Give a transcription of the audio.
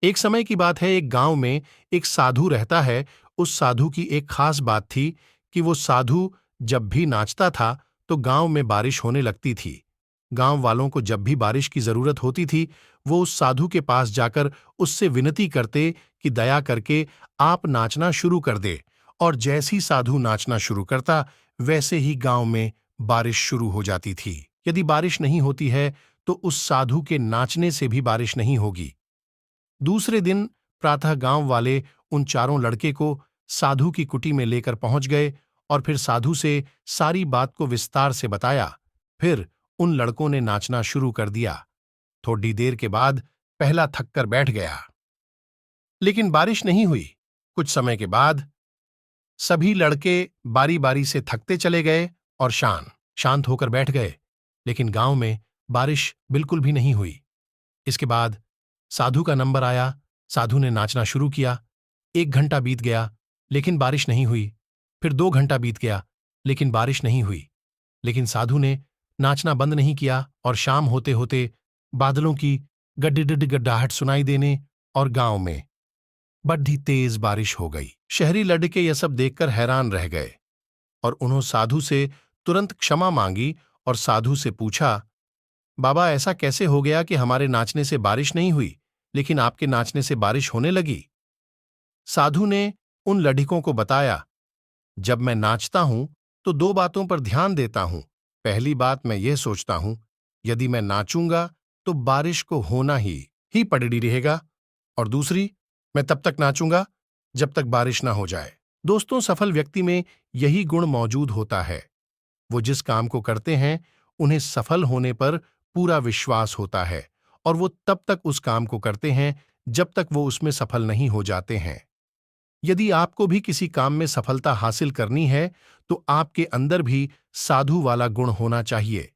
एक समय की बात है, एक गांव में एक साधु रहता है। उस साधु की एक खास बात थी कि वो साधु जब भी नाचता था तो गांव में बारिश होने लगती थी। गांव वालों को जब भी बारिश की जरूरत होती थी, वो उस साधु के पास जाकर उससे विनती करते कि दया करके आप नाचना शुरू कर दे। और जैसी साधु नाचना शुरू करता, वैसे ही गांव में बारिश शुरू हो जाती थी। यदि बारिश नहीं होती है तो उस साधु के नाचने से भी बारिश नहीं होगी। दूसरे दिन प्रातः गांव वाले उन चारों लड़के को साधु की कुटी में लेकर पहुंच गए और फिर साधु से सारी बात को विस्तार से बताया। फिर उन लड़कों ने नाचना शुरू कर दिया। थोड़ी देर के बाद पहला थककर बैठ गया, लेकिन बारिश नहीं हुई। कुछ समय के बाद सभी लड़के बारी बारी से थकते चले गए और शांत होकर बैठ गए, लेकिन गांव में बारिश बिल्कुल भी नहीं हुई। इसके बाद साधु का नंबर आया। साधु ने नाचना शुरू किया। 1 घंटा बीत गया, लेकिन बारिश नहीं हुई। फिर 2 घंटा बीत गया, लेकिन बारिश नहीं हुई। लेकिन साधु ने नाचना बंद नहीं किया और शाम होते होते बादलों की गड्डिडिड गड्डाहट सुनाई देने और गांव में बड़ी तेज बारिश हो गई। शहरी लड़के यह सब देखकर हैरान रह गए और उन्होंने साधु से तुरंत क्षमा मांगी और साधु से पूछा, बाबा, ऐसा कैसे हो गया कि हमारे नाचने से बारिश नहीं हुई, लेकिन आपके नाचने से बारिश होने लगी? साधु ने उन लड़कों को बताया, जब मैं नाचता हूं तो 2 बातों पर ध्यान देता हूं। पहली बात, मैं यह सोचता हूं, यदि मैं नाचूंगा तो बारिश को होना ही पड़ी रहेगा। और दूसरी, मैं तब तक नाचूंगा जब तक बारिश ना हो जाए। दोस्तों, सफल व्यक्ति में यही गुण मौजूद होता है। वो जिस काम को करते हैं, उन्हें सफल होने पर पूरा विश्वास होता है और वो तब तक उस काम को करते हैं जब तक वो उसमें सफल नहीं हो जाते हैं। यदि आपको भी किसी काम में सफलता हासिल करनी है, तो आपके अंदर भी साधु वाला गुण होना चाहिए।